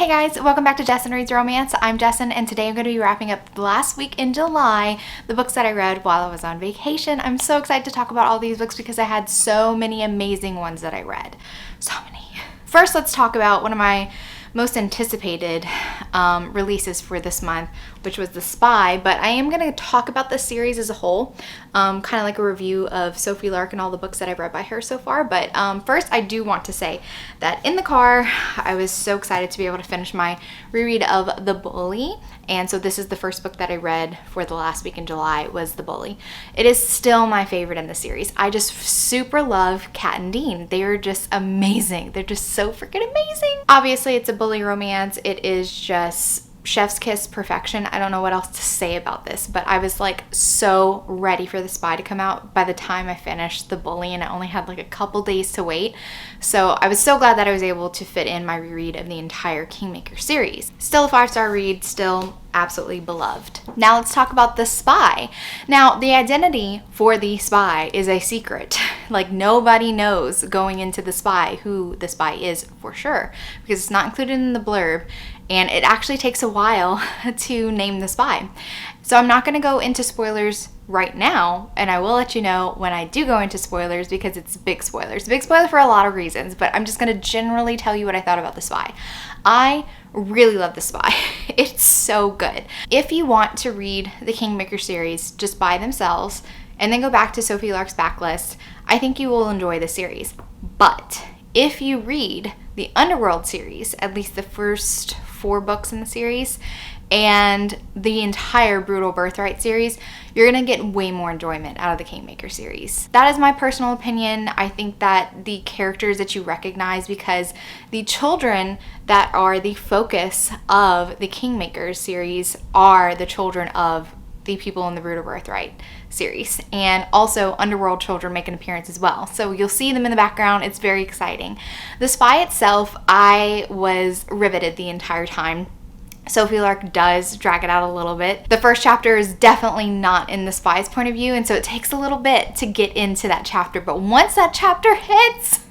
Hey guys, welcome back to Jessin Reads Romance. I'm Jessin, and today I'm going to be wrapping up the last week in July, the books that I read while I was on vacation. I'm so excited to talk about all these books because I had so many amazing ones that I read. So many. First, let's talk about one of my most anticipated releases for this month, which was The Spy, but I am going to talk about the series as a whole, kind of like a review of Sophie Lark and all the books that I've read by her so far. But first, I do want to say that in the car, I was so excited to be able to finish my reread of The Bully, and so this is the first book that I read for the last week in July was The Bully. It is still my favorite in the series. I just super love Kat and Dean. They are just amazing. They're just so freaking amazing. Obviously, it's a bully romance. It is just chef's kiss perfection. I don't know what else to say about this, but I was like so ready for The Spy to come out by the time I finished The Bully, and I only had like a couple days to wait. So I was so glad that I was able to fit in my reread of the entire Kingmaker series. Still a 5-star read, still absolutely beloved. Now let's talk about The Spy. Now, the identity for The Spy is a secret. Like, nobody knows going into The Spy who The Spy is for sure, because it's not included in the blurb, and it actually takes a while to name The Spy. So I'm not going to go into spoilers right now, and I will let you know when I do go into spoilers because it's big spoilers. Big spoiler for a lot of reasons, but I'm just going to generally tell you what I thought about The Spy. I really love The Spy. It's so good. If you want to read the Kingmaker series just by themselves and then go back to Sophie Lark's backlist, I think you will enjoy the series. But if you read the Underworld series, at least the first 4 books in the series, and the entire Brutal Birthright series, you're going to get way more enjoyment out of the Kingmaker series. That is my personal opinion. I think that the characters that you recognize, because the children that are the focus of the Kingmaker series are the children of the people in the Brutal Birthright series, and also Underworld children make an appearance as well. So you'll see them in the background. It's very exciting. The Spy itself, I was riveted the entire time. Sophie Lark does drag it out a little bit. The first chapter is definitely not in the Spy's point of view, and so it takes a little bit to get into that chapter. But once that chapter hits,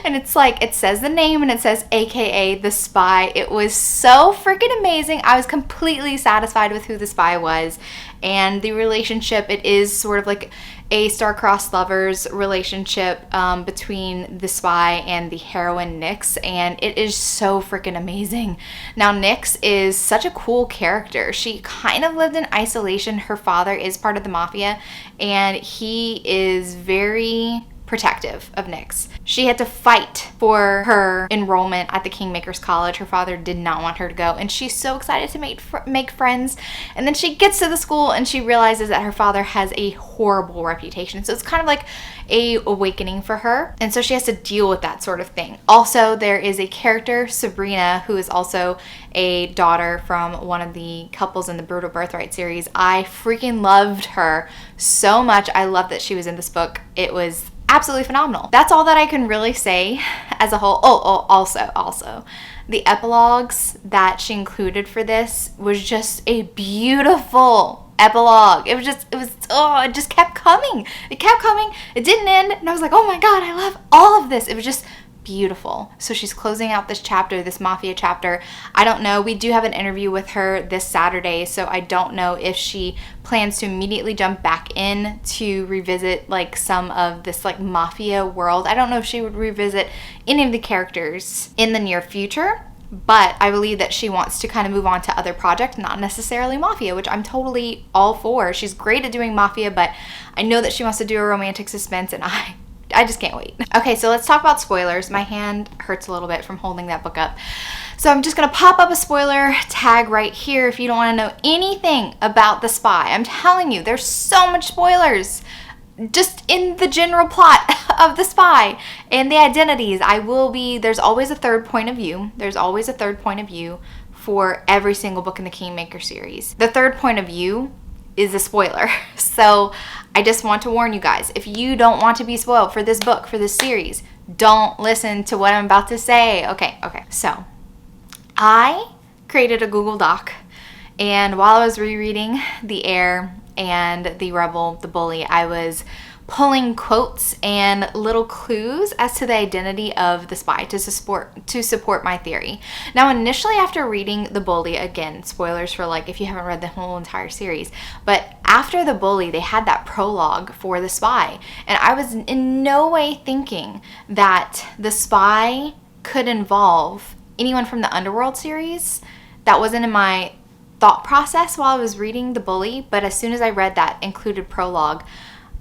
and it's like, it says the name and it says AKA The Spy, it was so freaking amazing. I was completely satisfied with who The Spy was, and the relationship, it is sort of like a star-crossed lovers relationship between The Spy and the heroine Nyx, and it is so freaking amazing. Now, Nyx is such a cool character. She kind of lived in isolation. Her father is part of the mafia, and he is very protective of Nyx. She had to fight for her enrollment at the Kingmakers College. Her father did not want her to go, and she's so excited to make friends. And then she gets to the school and she realizes that her father has a horrible reputation. So it's kind of like a awakening for her, and so she has to deal with that sort of thing. Also, there is a character, Sabrina, who is also a daughter from one of the couples in the Brutal Birthright series. I freaking loved her so much. I love that she was in this book. It was absolutely phenomenal. That's all that I can really say as a whole. Also, the epilogues that she included for this was just a beautiful epilogue. It just kept coming. It kept coming. It didn't end, and I was like, oh my god, I love all of this. It was just beautiful. So she's closing out this chapter, this mafia chapter. I don't know. We do have an interview with her this Saturday, so I don't know if she plans to immediately jump back in to revisit like some of this like mafia world. I don't know if she would revisit any of the characters in the near future, but I believe that she wants to kind of move on to other projects, not necessarily mafia, which I'm totally all for. She's great at doing mafia, but I know that she wants to do a romantic suspense, and I just can't wait. Okay, so let's talk about spoilers. My hand hurts a little bit from holding that book up. So I'm just going to pop up a spoiler tag right here if you don't want to know anything about The Spy. I'm telling you, there's so much spoilers just in the general plot of The Spy and the identities. There's always a third point of view. There's always a third point of view for every single book in the Kingmaker series. The third point of view is a spoiler. So I just want to warn you guys, if you don't want to be spoiled for this book, for this series, don't listen to what I'm about to say. Okay. So I created a Google Doc, and while I was rereading The Heir and The Rebel, The Bully, I was pulling quotes and little clues as to the identity of the spy to support my theory. Now, initially after reading The Bully, again, spoilers for like if you haven't read the whole entire series, but after The Bully, they had that prologue for the spy, and I was in no way thinking that the spy could involve anyone from the Underworld series. That wasn't in my thought process while I was reading The Bully, but as soon as I read that included prologue,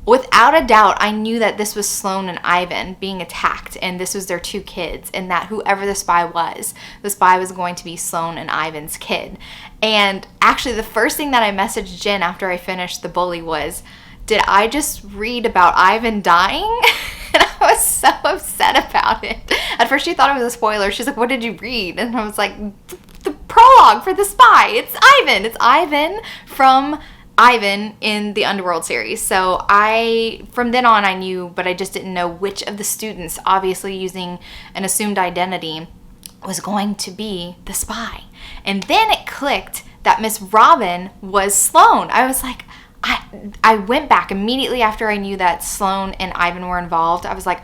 without a doubt, I knew that this was Sloane and Ivan being attacked, and this was their 2 kids, and that whoever the spy was going to be Sloane and Ivan's kid. And actually, the first thing that I messaged Jen after I finished The Bully was, did I just read about Ivan dying? And I was so upset about it. At first, she thought it was a spoiler. She's like, what did you read? And I was like, the prologue for the spy. It's Ivan. It's Ivan from Ivan in the Underworld series. So from then on I knew, but I just didn't know which of the students, obviously using an assumed identity, was going to be the spy. And then it clicked that Miss Robin was Sloane. I was like, I went back immediately after I knew that Sloane and Ivan were involved. I was like,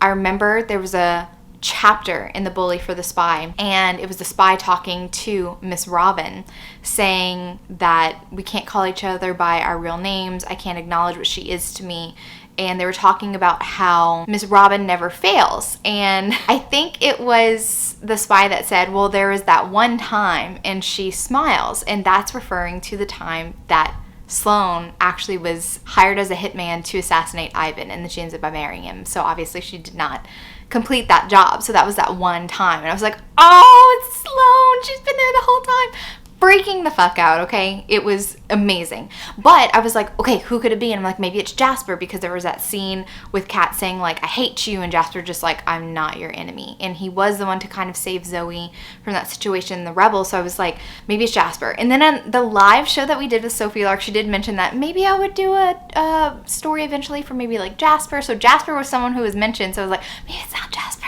I remember there was a chapter in The Bully for the spy, and it was the spy talking to Miss Robin, saying that we can't call each other by our real names. I can't acknowledge what she is to me. And they were talking about how Miss Robin never fails. And I think it was the spy that said, well, there was that one time and she smiles. And that's referring to the time that Sloane actually was hired as a hitman to assassinate Ivan, and then she ends up by marrying him. So obviously she did not complete that job. So that was that one time. And I was like, oh, it's Sloane. She's been there the whole time. Freaking the fuck out, okay? It was amazing. But I was like, okay, who could it be? And I'm like, maybe it's Jasper, because there was that scene with Kat saying like, I hate you, and Jasper just like, I'm not your enemy. And he was the one to kind of save Zoe from that situation in the Rebel. So I was like, maybe it's Jasper. And then on the live show that we did with Sophie Lark, she did mention that maybe I would do a story eventually for maybe like Jasper. So Jasper was someone who was mentioned. So I was like, maybe it's not Jasper.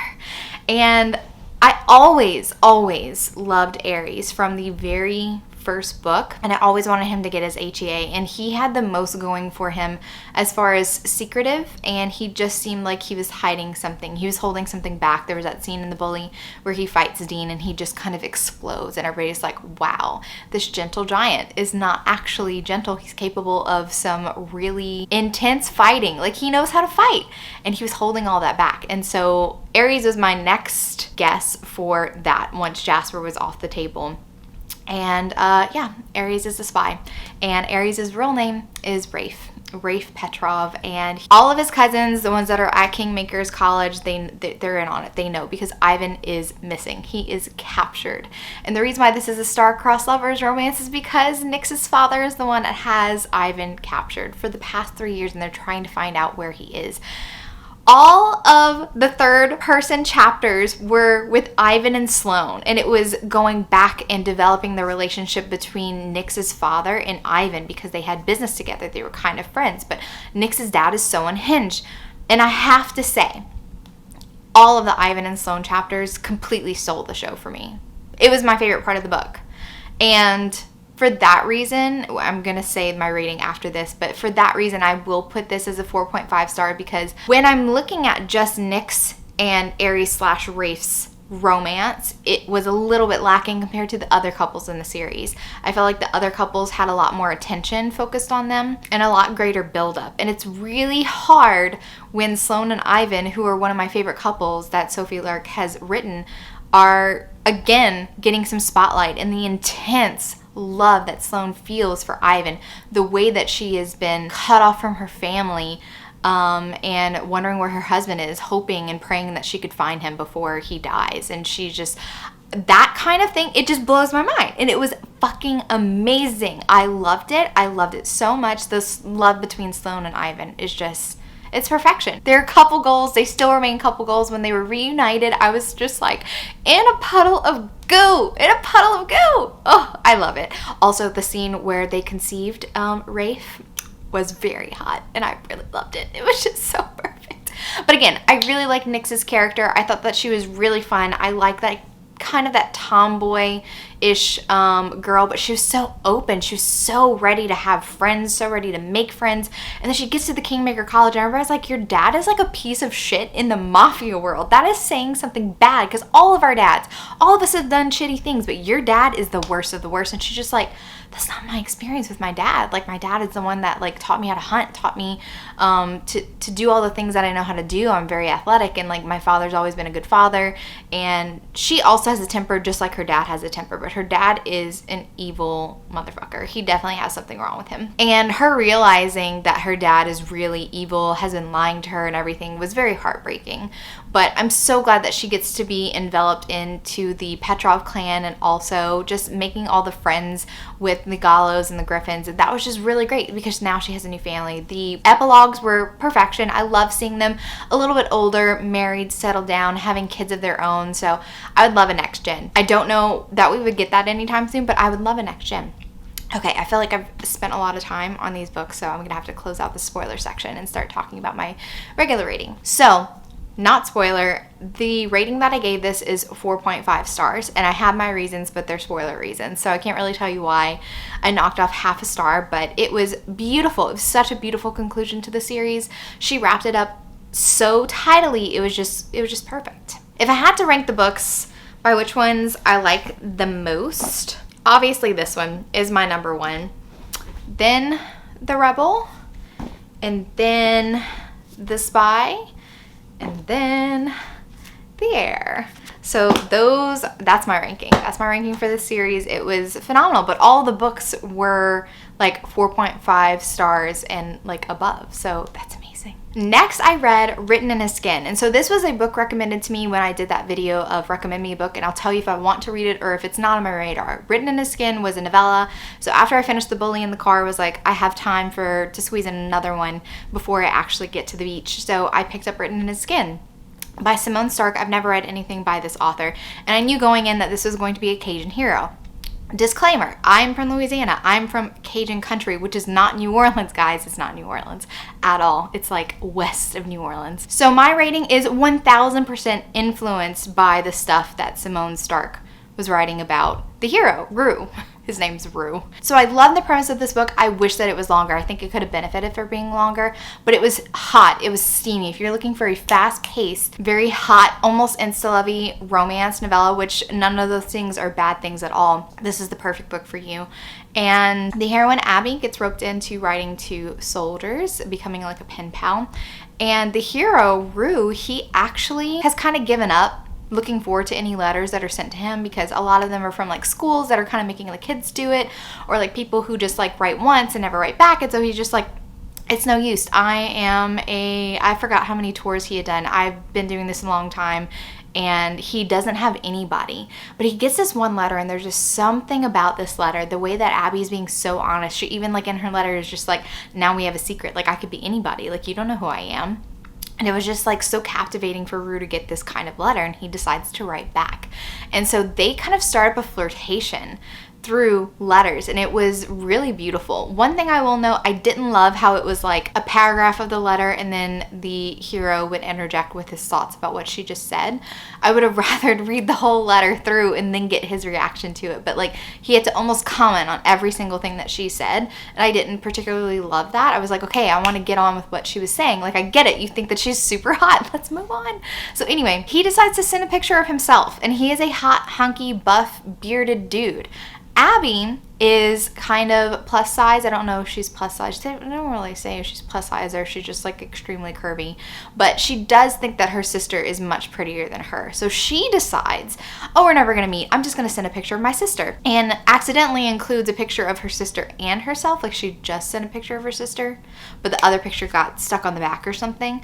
And I always loved Aries from the very first book, and I always wanted him to get his HEA, and he had the most going for him as far as secretive, and he just seemed like he was hiding something. He was holding something back. There was that scene in The Bully where he fights Dean and he just kind of explodes, and everybody's like, wow, this gentle giant is not actually gentle. He's capable of some really intense fighting. Like, he knows how to fight, and he was holding all that back. And so Aries was my next guess for that once Jasper was off the table. And yeah, Aries is the spy, and Aries' real name is Rafe Petrov, and all of his cousins, the ones that are at Kingmaker's College, they're in on it. They know, because Ivan is missing. He is captured. And the reason why this is a star-crossed lovers romance is because Nyx's father is the one that has Ivan captured for the past 3 years, and they're trying to find out where he is. All of the third-person chapters were with Ivan and Sloane, and it was going back and developing the relationship between Nyx's father and Ivan, because they had business together. They were kind of friends, but Nyx's dad is so unhinged. And I have to say, all of the Ivan and Sloane chapters completely stole the show for me. It was my favorite part of the book. And for that reason, I'm going to say my rating after this, but for that reason, I will put this as a 4.5 star, because when I'm looking at just Nyx and Aries/Rafe's romance, it was a little bit lacking compared to the other couples in the series. I felt like the other couples had a lot more attention focused on them and a lot greater buildup. And it's really hard when Sloane and Ivan, who are one of my favorite couples that Sophie Lark has written, are again getting some spotlight, and the intense love that Sloane feels for Ivan, the way that she has been cut off from her family, and wondering where her husband is, hoping and praying that she could find him before he dies. And she just, that kind of thing, it just blows my mind. And it was fucking amazing. I loved it. I loved it so much. This love between Sloane and Ivan is just, it's perfection. They're couple goals. They still remain couple goals. When they were reunited, I was just like in a puddle of goo. In a puddle of goo. Oh, I love it. Also, the scene where they conceived Rafe was very hot, and I really loved it. It was just so perfect. But again, I really like Nyx's character. I thought that she was really fun. I like that kind of that tomboy-ish girl, but she was so open. She was so ready to have friends, so ready to make friends. And then she gets to the Kingmaker College, and everybody's like, your dad is like a piece of shit in the mafia world. That is saying something bad, because all of our dads, all of us have done shitty things, but your dad is the worst of the worst. And she's just like, that's not my experience with my dad. Like, my dad is the one that like taught me how to hunt, taught me to do all the things that I know how to do. I'm very athletic, and like my father's always been a good father. And she also has a temper just like her dad has a temper, but her dad is an evil motherfucker. He definitely has something wrong with him. And her realizing that her dad is really evil, has been lying to her and everything, was very heartbreaking. But I'm so glad that she gets to be enveloped into the Petrov clan, and also just making all the friends with the Gallos and the Griffins. And that was just really great, because now she has a new family. The epilogues were perfection. I love seeing them a little bit older, married, settled down, having kids of their own. So I would love a next gen. I don't know that we would get that anytime soon, but I would love a next gen. Okay, I feel like I've spent a lot of time on these books, so I'm gonna have to close out the spoiler section and start talking about my regular rating. So, not spoiler, the rating that I gave this is 4.5 stars, and I have my reasons, but they're spoiler reasons, so I can't really tell you why I knocked off half a star, but it was beautiful. It was such a beautiful conclusion to the series. She wrapped it up so tidily. It was just perfect. If I had to rank the books by which ones I like the most, obviously this one is my number one, then The Rebel, and then The Spy, and then The Heir. So that's my ranking. That's my ranking for this series. It was phenomenal, but all the books were like 4.5 stars and like above. So that's amazing. Next, I read Written in His Skin. And so this was a book recommended to me when I did that video of recommend me a book, and I'll tell you if I want to read it or if it's not on my radar. Written in His Skin was a novella. So after I finished The Bully in the Car, I was like, I have time to squeeze in another one before I actually get to the beach. So I picked up Written in His Skin by Simone Stark. I've never read anything by this author, and I knew going in that this was going to be a Cajun hero. Disclaimer, I'm from Louisiana. I'm from Cajun country, which is not New Orleans, guys. It's not New Orleans at all. It's like west of New Orleans. So my rating is 1000% influenced by the stuff that Simone Stark was writing about the hero, Rue. His name's Rue. So I love the premise of this book. I wish that it was longer. I think it could have benefited for being longer, but it was hot. It was steamy. If you're looking for a fast-paced, very hot, almost insta-lovey romance novella, which none of those things are bad things at all, this is the perfect book for you. And the heroine, Abby, gets roped into writing to soldiers, becoming like a pen pal. And the hero, Rue, he actually has kind of given up looking forward to any letters that are sent to him, because a lot of them are from like schools that are kind of making the kids do it, or like people who just like write once and never write back. And so he's just like, it's no use. I forgot how many tours he had done. I've been doing this a long time, and he doesn't have anybody. But he gets this one letter, and there's just something about this letter, the way that Abby's being so honest. She even like in her letter is just like, now we have a secret. Like, I could be anybody. Like, you don't know who I am. And it was just like so captivating for Rue to get this kind of letter, and he decides to write back. And so they kind of start up a flirtation through letters, and it was really beautiful. One thing I will note, I didn't love how it was like a paragraph of the letter and then the hero would interject with his thoughts about what she just said. I would have rather read the whole letter through and then get his reaction to it, but like he had to almost comment on every single thing that she said, and I didn't particularly love that. I was like, okay, I want to get on with what she was saying. Like, I get it, you think that she's super hot, let's move on. So anyway, he decides to send a picture of himself, and he is a hot, hunky, buff, bearded dude. Abby is kind of plus size. I don't know if she's plus size. I don't really say if she's plus size or if she's just like extremely curvy, but she does think that her sister is much prettier than her. So she decides, oh, we're never gonna meet. I'm just gonna send a picture of my sister, and accidentally includes a picture of her sister and herself. Like, she just sent a picture of her sister, but the other picture got stuck on the back or something.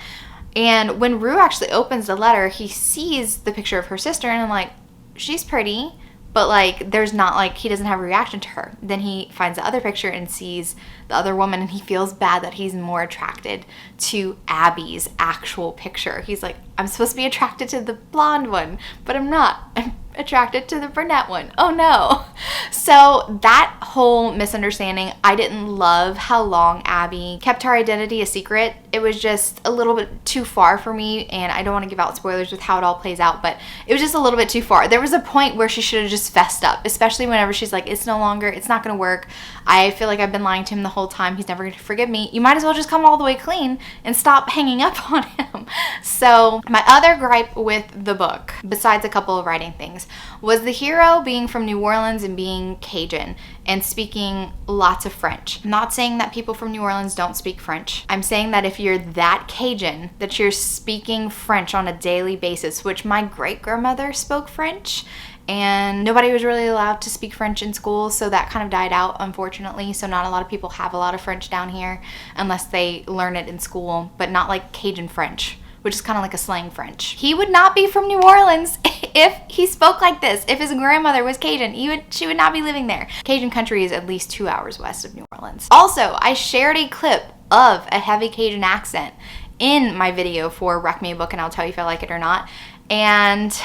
And when Rue actually opens the letter, he sees the picture of her sister, and I'm like, she's pretty, but like there's not, like, he doesn't have a reaction to her. Then he finds the other picture and sees the other woman, and he feels bad that he's more attracted to Abby's actual picture. He's like, I'm supposed to be attracted to the blonde one, but I'm not. I'm attracted to the brunette one. Oh no. So that whole misunderstanding, I didn't love how long Abby kept her identity a secret. it was just a little bit too far for me, and I don't want to give out spoilers with how it all plays out, but it was just a little bit too far. There was a point where she should have just fessed up, especially whenever she's like, it's not gonna work. I feel like I've been lying to him the whole time. He's never gonna forgive me. You might as well just come all the way clean and stop hanging up on him. So my other gripe with the book, besides a couple of writing things, was the hero being from New Orleans and being Cajun and speaking lots of French. I'm not saying that people from New Orleans don't speak French. I'm saying that if you're that Cajun, that you're speaking French on a daily basis, which my great-grandmother spoke French, and nobody was really allowed to speak French in school, so that kind of died out, unfortunately. So not a lot of people have a lot of French down here unless they learn it in school, but not like Cajun French, which is kind of like a slang French. He would not be from New Orleans if he spoke like this. If his grandmother was Cajun, she would not be living there. Cajun country is at least 2 hours west of New Orleans. Also, I shared a clip of a heavy Cajun accent in my video for Wreck Me a Book and I'll tell you if I like it or not. And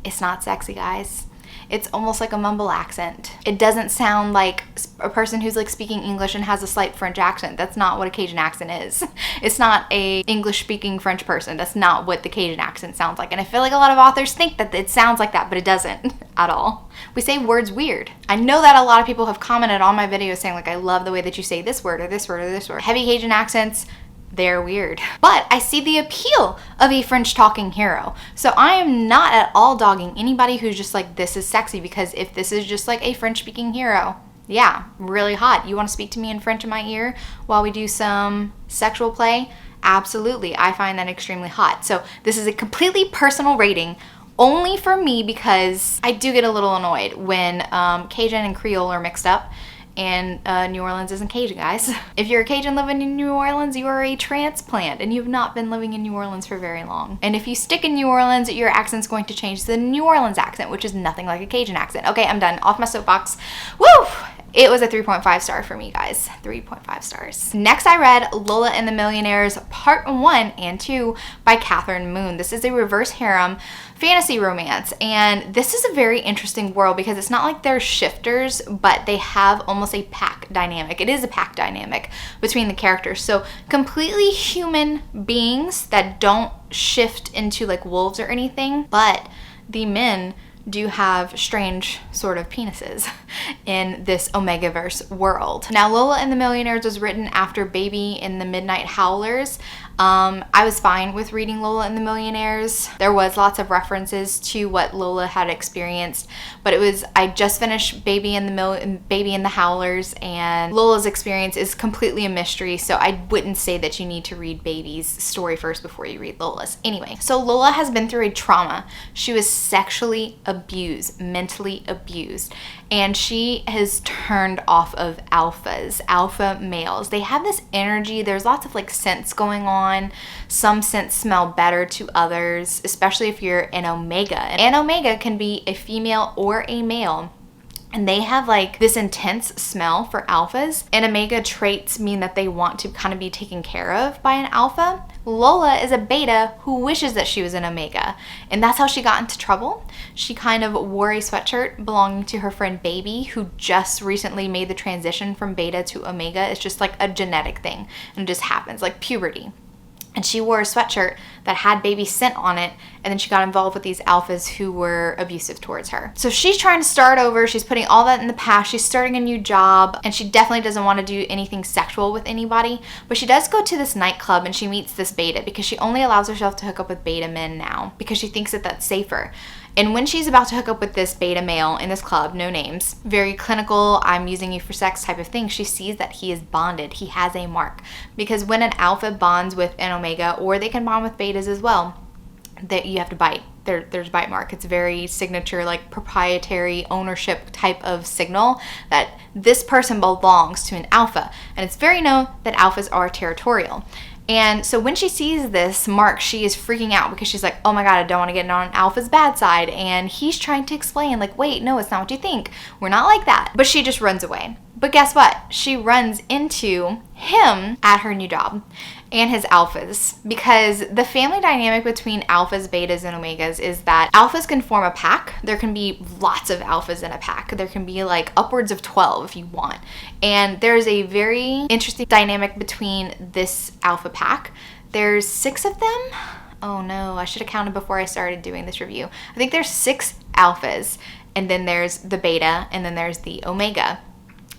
it's not sexy, guys. It's almost like a mumble accent. It doesn't sound like a person who's like speaking English and has a slight French accent. That's not what a Cajun accent is. It's not a English speaking French person. That's not what the Cajun accent sounds like. And I feel like a lot of authors think that it sounds like that, but it doesn't at all. We say words weird. I know that a lot of people have commented on my videos saying like, I love the way that you say this word or this word or this word. Heavy Cajun accents, they're weird. But I see the appeal of a French talking hero. So I am not at all dogging anybody who's just like, this is sexy, because if this is just like a French speaking hero, yeah, really hot. You want to speak to me in French in my ear while we do some sexual play? Absolutely. I find that extremely hot. So this is a completely personal rating only for me, because I do get a little annoyed when Cajun and Creole are mixed up. And New Orleans isn't Cajun, guys. If you're a Cajun living in New Orleans, you are a transplant and you've not been living in New Orleans for very long. And if you stick in New Orleans, your accent's going to change to the New Orleans accent, which is nothing like a Cajun accent. Okay, I'm done. Off my soapbox. Woo! It was a 3.5 star for me, guys. 3.5 stars. Next, I read Lola and the Millionaires Part 1 and 2 by Catherine Moon. This is a reverse harem fantasy romance, and this is a very interesting world because it's not like they're shifters, but they have almost a pack dynamic. It is a pack dynamic between the characters. So completely human beings that don't shift into like wolves or anything, but the men do have strange sort of penises in this Omegaverse world. Now, Lola and the Millionaires was written after Baby in the Midnight Howlers. I was fine with reading Lola and the Millionaires. There was lots of references to what Lola had experienced, but I just finished Baby in the Howlers, and Lola's experience is completely a mystery, so I wouldn't say that you need to read Baby's story first before you read Lola's. Anyway, so Lola has been through a trauma. She was sexually abused, mentally abused, and she has turned off of alpha males. They have this energy. There's lots of like scents going on. Some scents smell better to others, especially if you're an Omega. An Omega can be a female or a male, and they have like this intense smell for alphas. And Omega traits mean that they want to kind of be taken care of by an alpha. Lola is a beta who wishes that she was an Omega, and that's how she got into trouble. She kind of wore a sweatshirt belonging to her friend Baby, who just recently made the transition from beta to Omega. It's just like a genetic thing, and it just happens, like puberty. And she wore a sweatshirt that had Baby scent on it, and then she got involved with these alphas who were abusive towards her. So she's trying to start over. She's putting all that in the past. She's starting a new job, and she definitely doesn't want to do anything sexual with anybody. But she does go to this nightclub, and she meets this beta because she only allows herself to hook up with beta men now because she thinks that that's safer. And when she's about to hook up with this beta male in this club, no names, very clinical, I'm using you for sex type of thing, she sees that he is bonded. He has a mark. Because when an alpha bonds with an Omega, or they can bond with betas as well, that you have to bite. There's bite mark. It's very signature, like proprietary ownership type of signal that this person belongs to an alpha. And it's very known that alphas are territorial. And so when she sees this mark, she is freaking out because she's like, oh my God, I don't want to get on Alpha's bad side. And he's trying to explain like, wait, no, it's not what you think. We're not like that. But she just runs away. But guess what? She runs into him at her new job. and his alphas, because the family dynamic between alphas, betas, and omegas is that alphas can form a pack. There can be lots of alphas in a pack. There can be like upwards of 12 if you want. And there's a very interesting dynamic between this alpha pack. There's 6 of them. Oh no, I should have counted before I started doing this review. I think there's 6 alphas, and then there's the beta, and then there's the omega.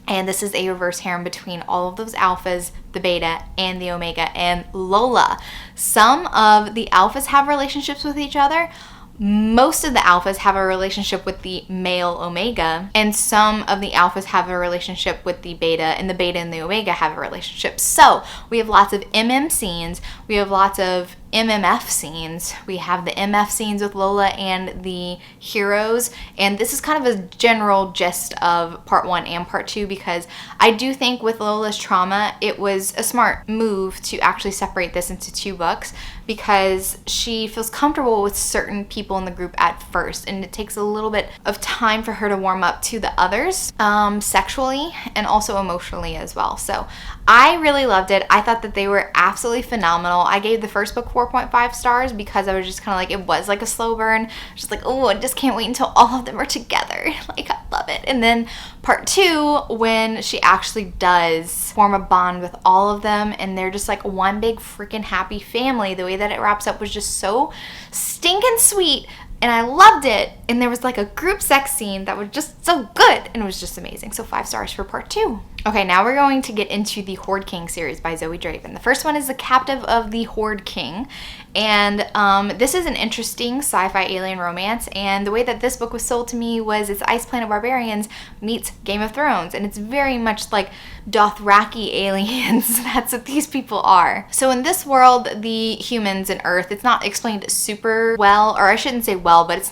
And this is a reverse harem between all of those alphas, the beta, and the omega, and Lola. Some of the alphas have relationships with each other. Most of the alphas have a relationship with the male omega, and some of the alphas have a relationship with the beta, and the beta and the omega have a relationship. So we have lots of MM scenes, we have lots of MMF scenes, we have the MF scenes with Lola and the heroes, and this is kind of a general gist of part 1 and part 2, because I do think with Lola's trauma, it was a smart move to actually separate this into 2 books, because she feels comfortable with certain people in the group at first, and it takes a little bit of time for her to warm up to the others, sexually and also emotionally as well. So I really loved it. I thought that they were absolutely phenomenal. I gave the first book 4.5 stars because I was just kind of like, it was like a slow burn. Just like, oh, I just can't wait until all of them are together. Like, I love it. And then part 2, when she actually does form a bond with all of them, and they're just like one big freaking happy family, the way that it wraps up was just so stinking sweet. And I loved it. And there was like a group sex scene that was just so good. And it was just amazing. So 5 stars for part 2. Okay, now we're going to get into the Horde King series by Zoe Draven. The first one is The Captive of the Horde King. And this is an interesting sci-fi alien romance. And the way that this book was sold to me was it's Ice Planet Barbarians meets Game of Thrones. And it's very much like Dothraki aliens. That's what these people are. So in this world, the humans and Earth, it's not explained super well, or I shouldn't say well, but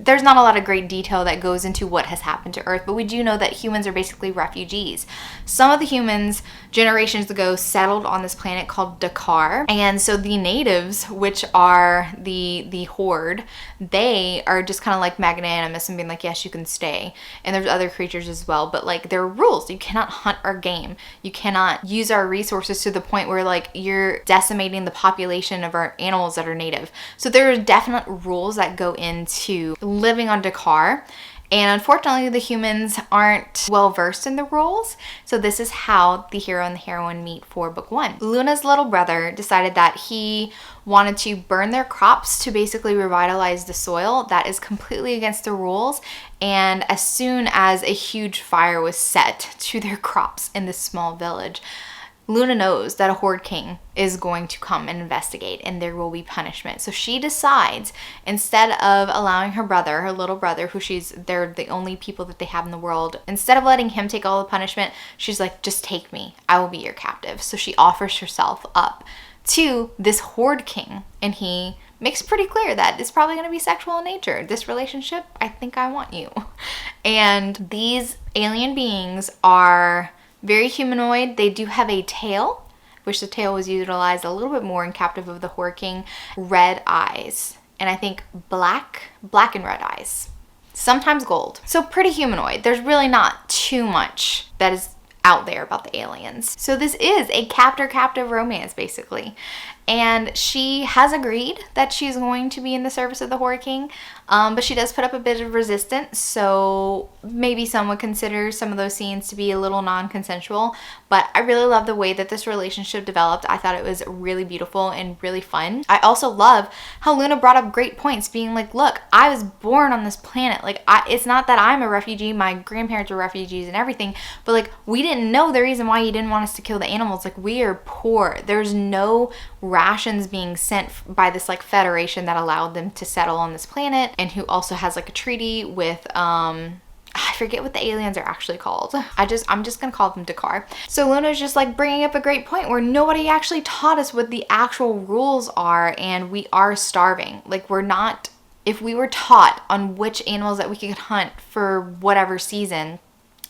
there's not a lot of great detail that goes into what has happened to Earth, but we do know that humans are basically refugees. Some of the humans generations ago settled on this planet called Dakar, and so the natives, which are the Horde, they are just kind of like magnanimous and being like, yes, you can stay. And there's other creatures as well, but like there are rules. You cannot hunt our game. You cannot use our resources to the point where like you're decimating the population of our animals that are native. So there are definite rules that go into living on Dakar. And unfortunately, the humans aren't well versed in the rules. So this is how the hero and the heroine meet for book 1. Luna's little brother decided that he wanted to burn their crops to basically revitalize the soil. That is completely against the rules. And as soon as a huge fire was set to their crops in this small village, Luna knows that a Horde King is going to come and investigate, and there will be punishment. So she decides, instead of allowing her brother, her little brother, they're the only people that they have in the world, instead of letting him take all the punishment, she's like, just take me. I will be your captive. So she offers herself up to this Horde King, and he makes pretty clear that it's probably going to be sexual in nature. This relationship, I think I want you. And these alien beings are very humanoid. They do have a tail, which the tail was utilized a little bit more in Captive of the Horde King. Red eyes, and I think black and red eyes. Sometimes gold. So pretty humanoid. There's really not too much that is out there about the aliens. So this is a captor-captive romance, basically. And she has agreed that she's going to be in the service of the Horde King, but she does put up a bit of resistance, so maybe some would consider some of those scenes to be a little non-consensual, but I really love the way that this relationship developed. I thought it was really beautiful and really fun. I also love how Luna brought up great points, being like, look, I was born on this planet. Like, it's not that I'm a refugee, my grandparents were refugees and everything, but like, we didn't know the reason why you didn't want us to kill the animals. Like, we are poor. There's no rations being sent by this like federation that allowed them to settle on this planet, and who also has like a treaty with I forget what the aliens are actually called. I'm just gonna call them Dakar. So Luna's just like bringing up a great point where nobody actually taught us what the actual rules are, and we are starving. Like, if we were taught on which animals that we could hunt for whatever season,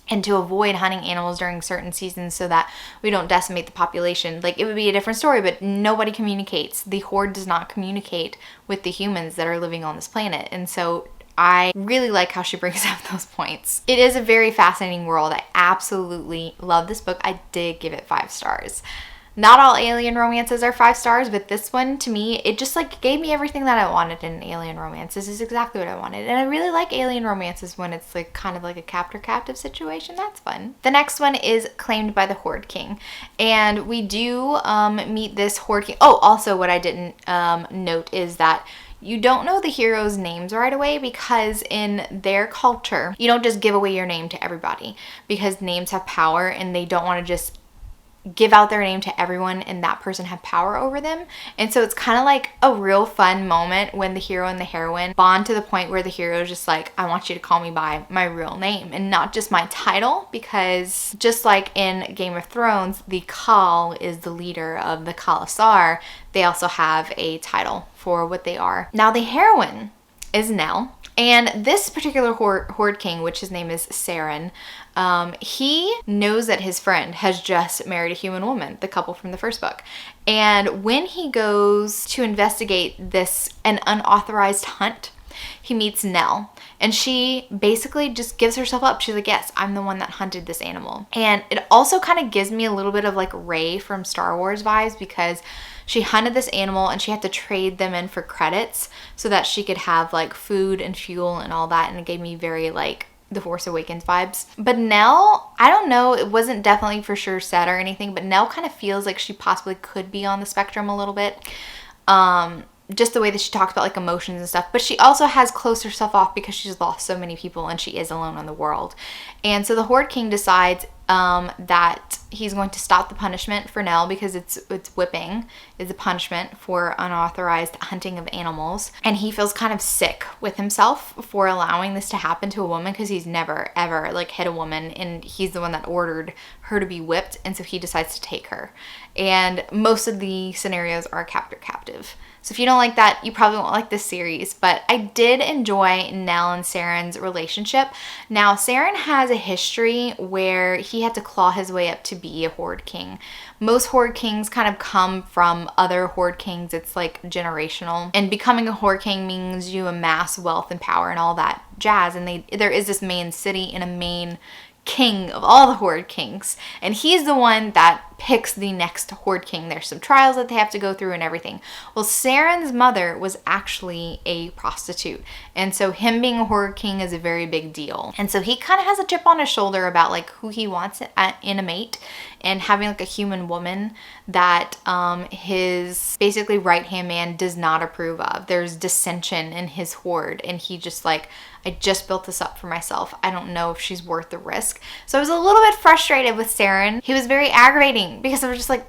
and to avoid hunting animals during certain seasons so that we don't decimate the population, like, it would be a different story, but nobody communicates. The Horde does not communicate with the humans that are living on this planet. And so I really like how she brings up those points. It is a very fascinating world. I absolutely love this book. I did give it 5 stars. Not all alien romances are 5 stars, but this one, to me, it just like gave me everything that I wanted in an alien romance. This is exactly what I wanted. And I really like alien romances when it's like kind of like a captor-captive situation. That's fun. The next one is Claimed by the Horde King. And we do meet this Horde King. Oh, also what I didn't note is that you don't know the heroes' names right away, because in their culture, you don't just give away your name to everybody, because names have power and they don't want to just give out their name to everyone and that person have power over them. And so it's kind of like a real fun moment when the hero and the heroine bond to the point where the hero is just like, I want you to call me by my real name and not just my title, because just like in Game of Thrones, the Khal is the leader of the Khalasar. They also have a title for what they are. Now the heroine is Nell. And this particular Horde King, which his name is Saren, he knows that his friend has just married a human woman, the couple from the first book. And when he goes to investigate an unauthorized hunt, he meets Nell. And she basically just gives herself up. She's like, yes, I'm the one that hunted this animal. And it also kind of gives me a little bit of like Rey from Star Wars vibes, because she hunted this animal and she had to trade them in for credits so that she could have like food and fuel and all that. And it gave me very like The Force Awakens vibes. But Nell, I don't know, it wasn't definitely for sure said or anything, but Nell kind of feels like she possibly could be on the spectrum a little bit. Just the way that she talks about like emotions and stuff. But she also has closed herself off because she's lost so many people and she is alone in the world. And so the Horde King decides that he's going to stop the punishment for Nell, because it's whipping is a punishment for unauthorized hunting of animals. And he feels kind of sick with himself for allowing this to happen to a woman, because he's never ever like hit a woman, and he's the one that ordered her to be whipped. And so he decides to take her. And most of the scenarios are captor-captive. So if you don't like that, you probably won't like this series. But I did enjoy Nell and Saren's relationship. Now, Saren has a history where he had to claw his way up to be a Horde King. Most Horde Kings kind of come from other Horde Kings. It's like generational. And becoming a Horde King means you amass wealth and power and all that jazz. And there is this main city and a main king of all the Horde Kings, and he's the one that picks the next Horde King. There's some trials that they have to go through and everything. Well, Saren's mother was actually a prostitute, and so him being a Horde King is a very big deal. And so he kind of has a chip on his shoulder about like who he wants in a mate, and having like a human woman that his basically right-hand man does not approve of. There's dissension in his horde, and he just like, I just built this up for myself. I don't know if she's worth the risk. So I was a little bit frustrated with Saren. He was very aggravating because I was just like,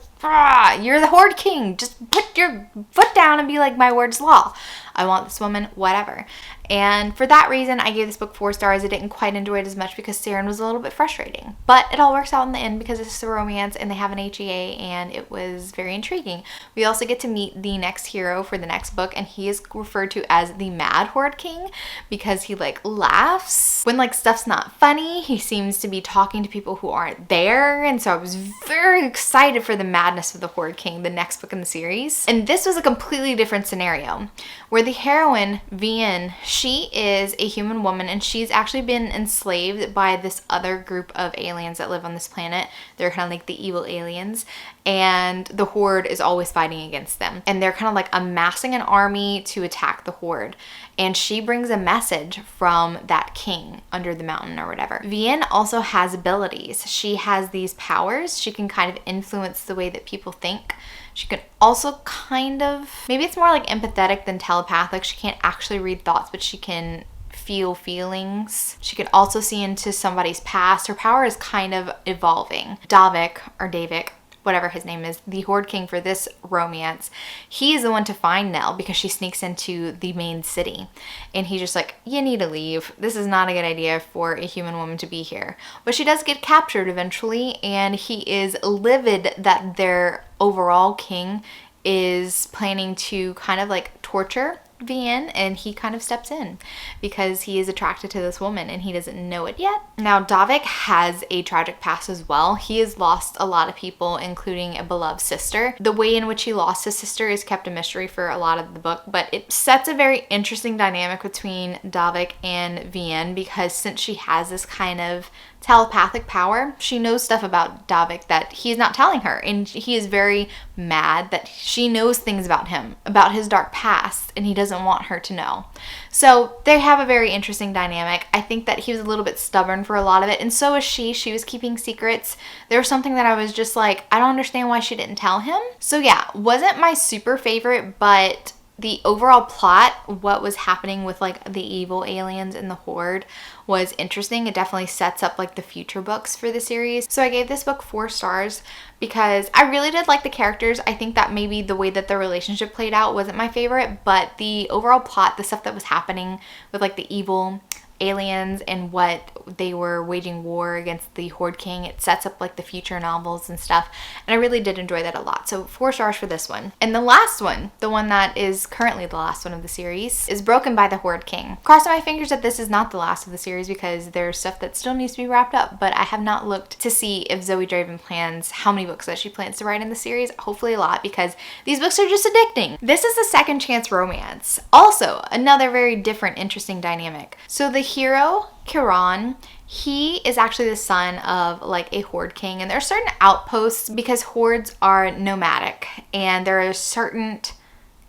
you're the Horde King. Just put your foot down and be like, my word's law. I want this woman, whatever. And for that reason, I gave this book 4 stars. I didn't quite enjoy it as much because Saren was a little bit frustrating. But it all works out in the end because it's a romance and they have an HEA, and it was very intriguing. We also get to meet the next hero for the next book, and he is referred to as the Mad Horde King because he like laughs when like stuff's not funny. He seems to be talking to people who aren't there, and so I was very excited for the madness of the Horde King, the next book in the series. And this was a completely different scenario where the heroine, Vienne, she is a human woman, and she's actually been enslaved by this other group of aliens that live on this planet. They're kind of like the evil aliens, and the Horde is always fighting against them. And they're kind of like amassing an army to attack the Horde. And she brings a message from that king under the mountain or whatever. Vienne also has abilities. She has these powers. She can kind of influence the way that people think. She can also kind of, maybe it's more like empathetic than telepathic. She can't actually read thoughts, but she can feel feelings. She can also see into somebody's past. Her power is kind of evolving. Davik, whatever his name is, the Horde King for this romance, he is the one to find Nell because she sneaks into the main city. And he's just like, you need to leave. This is not a good idea for a human woman to be here. But she does get captured eventually, and he is livid that their overall king is planning to kind of like torture Vienne, and he kind of steps in because he is attracted to this woman and he doesn't know it yet. Now, Davik has a tragic past as well. He has lost a lot of people, including a beloved sister. The way in which he lost his sister is kept a mystery for a lot of the book, but it sets a very interesting dynamic between Davik and Vienne because since she has this kind of telepathic power. She knows stuff about Davik that he's not telling her, and he is very mad that she knows things about him, about his dark past, and he doesn't want her to know. So they have a very interesting dynamic. I think that he was a little bit stubborn for a lot of it, and so was she. She was keeping secrets. There was something that I was just like, I don't understand why she didn't tell him. So yeah, wasn't my super favorite, but the overall plot, what was happening with like the evil aliens and the Horde, was interesting. It definitely sets up like the future books for the series. So I gave this book 4 stars because I really did like the characters. I think that maybe the way that the relationship played out wasn't my favorite, but the overall plot, the stuff that was happening with like the evil aliens and what they were waging war against the Horde King, it sets up like the future novels and stuff, and I really did enjoy that a lot. So 4 stars for this one. And the last one, the one that is currently the last one of the series, is Broken by the Horde King. Crossing my fingers that this is not the last of the series because there's stuff that still needs to be wrapped up, but I have not looked to see if Zoe Draven plans how many books that she plans to write in the series. Hopefully a lot, because these books are just addicting. This is a second chance romance. Also, another very different, interesting dynamic. So the hero, Kiran, he is actually the son of like a Horde King, and there are certain outposts because hordes are nomadic, and there are certain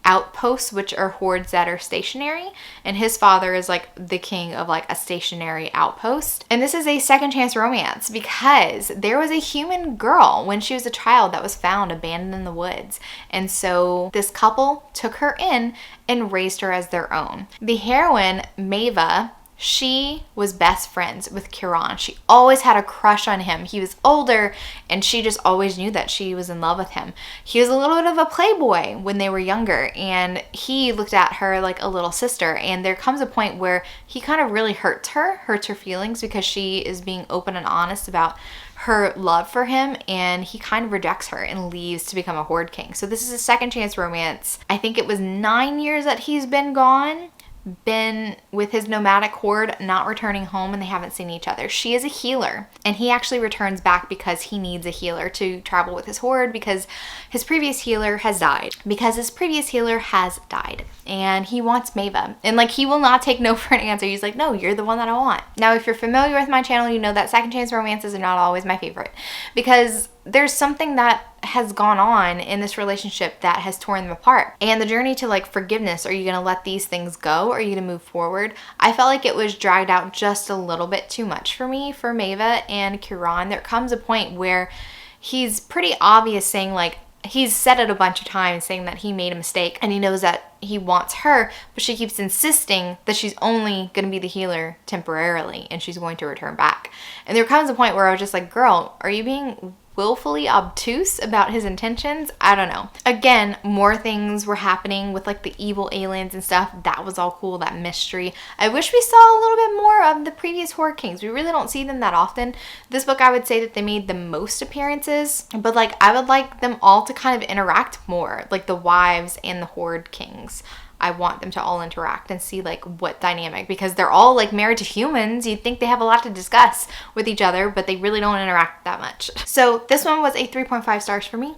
outposts which are hordes that are stationary, and his father is like the king of like a stationary outpost. And this is a second chance romance because there was a human girl when she was a child that was found abandoned in the woods, and so this couple took her in and raised her as their own. The heroine, Maeva, she was best friends with Kiran. She always had a crush on him. He was older, and she just always knew that she was in love with him. He was a little bit of a playboy when they were younger, and he looked at her like a little sister. And there comes a point where he kind of really hurts her feelings because she is being open and honest about her love for him, and he kind of rejects her and leaves to become a Horde King. So this is a second chance romance. I think it was 9 years that he's been gone, been with his nomadic horde, not returning home, and they haven't seen each other. She is a healer, and he actually returns back because he needs a healer to travel with his horde because his previous healer has died. And he wants Maeva, and like he will not take no for an answer. He's like, no, you're the one that I want. Now, if you're familiar with my channel, you know that second chance romances are not always my favorite because there's something that has gone on in this relationship that has torn them apart. And the journey to like forgiveness, are you going to let these things go or are you going to move forward? I felt like it was dragged out just a little bit too much for me, for Maeva and Kiran. There comes a point where he's pretty obvious saying like, he's said it a bunch of times saying that he made a mistake and he knows that he wants her, but she keeps insisting that she's only going to be the healer temporarily and she's going to return back. And there comes a point where I was just like, girl, are you being willfully obtuse about his intentions? I don't know. Again, more things were happening with like the evil aliens and stuff. That was all cool, that mystery. I wish we saw a little bit more of the previous Horde Kings. We really don't see them that often. This book, I would say that they made the most appearances, but like I would like them all to kind of interact more, like the wives and the Horde Kings. I want them to all interact and see like what dynamic, because they're all like married to humans. You'd think they have a lot to discuss with each other, but they really don't interact that much. So this one was a 3.5 stars for me.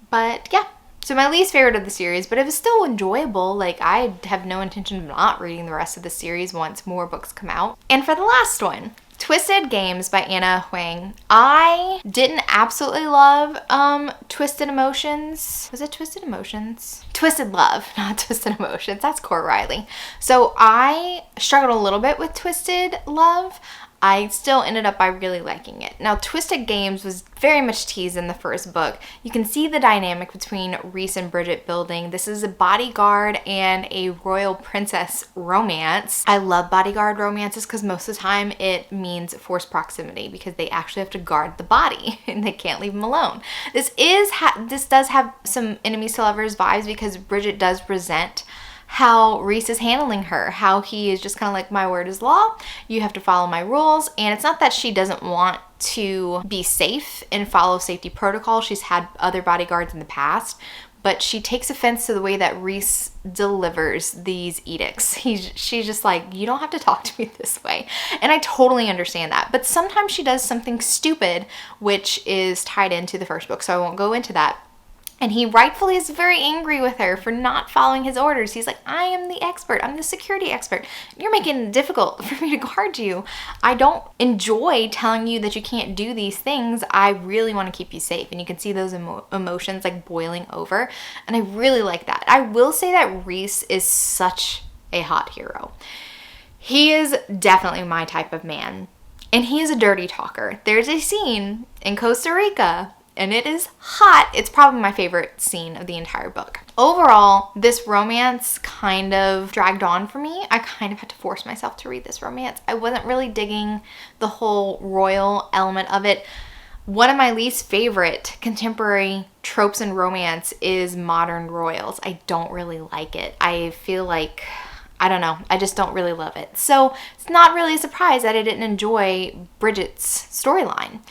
But yeah, so my least favorite of the series, but it was still enjoyable. Like I have no intention of not reading the rest of the series once more books come out. And for the last one, Twisted Games by Anna Huang. I didn't absolutely love Twisted Emotions. Was it Twisted Emotions? Twisted Love, not Twisted Emotions. That's Cora Riley. So I struggled a little bit with Twisted Love. I still ended up by really liking it. Now, Twisted Games was very much teased in the first book. You can see the dynamic between Rhys and Bridget building. This is a bodyguard and a royal princess romance. I love bodyguard romances because most of the time it means forced proximity because they actually have to guard the body and they can't leave him alone. This does have some enemies to lovers vibes because Bridget does resent how Rhys is handling her, how he is just kind of like, my word is law, you have to follow my rules. And it's not that she doesn't want to be safe and follow safety protocol. She's had other bodyguards in the past, but she takes offense to the way that Rhys delivers these edicts. She's just like, you don't have to talk to me this way. And I totally understand that. But sometimes she does something stupid, which is tied into the first book, so I won't go into that. And he rightfully is very angry with her for not following his orders. He's like, I am the expert. I'm the security expert. You're making it difficult for me to guard you. I don't enjoy telling you that you can't do these things. I really want to keep you safe. And you can see those emotions like boiling over. And I really like that. I will say that Reese is such a hot hero. He is definitely my type of man. And he is a dirty talker. There's a scene in Costa Rica, and it is hot. It's probably my favorite scene of the entire book. Overall, this romance kind of dragged on for me. I kind of had to force myself to read this romance. I wasn't really digging the whole royal element of it. One of my least favorite contemporary tropes in romance is modern royals. I don't really like it. I feel like, I don't know, I just don't really love it. So it's not really a surprise that I didn't enjoy Bridget's storyline.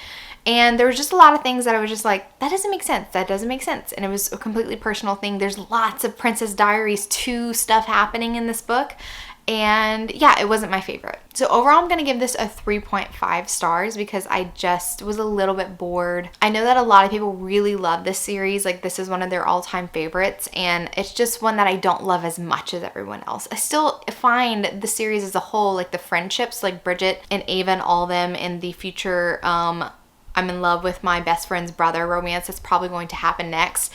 And there was just a lot of things that I was just like, that doesn't make sense. That doesn't make sense. And it was a completely personal thing. There's lots of Princess Diaries 2 stuff happening in this book. And yeah, it wasn't my favorite. So overall, I'm going to give this a 3.5 stars because I just was a little bit bored. I know that a lot of people really love this series. Like, this is one of their all-time favorites. And it's just one that I don't love as much as everyone else. I still find the series as a whole, like the friendships, like Bridget and Ava and all of them, and the future I'm in love with my best friend's brother romance that's probably going to happen next.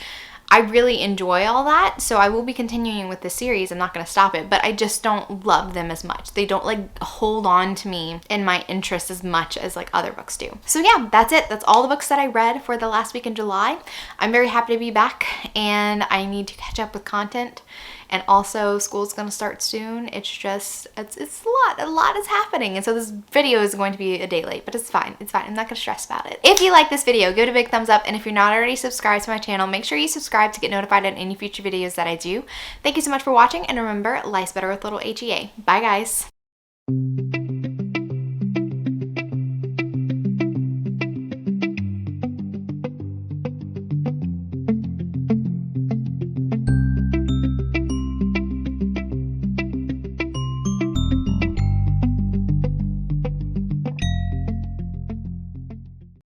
I really enjoy all that, so I will be continuing with the series. I'm not going to stop it, but I just don't love them as much. They don't like hold on to me and my interest as much as like other books do. So yeah, that's it. That's all the books that I read for the last week in July. I'm very happy to be back, and I need to catch up with content. And also, school's gonna start soon. It's just, it's a lot is happening. And so this video is going to be a day late, but it's fine. It's fine. I'm not gonna stress about it. If you like this video, give it a big thumbs up. And if you're not already subscribed to my channel, make sure you subscribe to get notified on any future videos that I do. Thank you so much for watching. And remember, life's better with little HEA. Bye guys.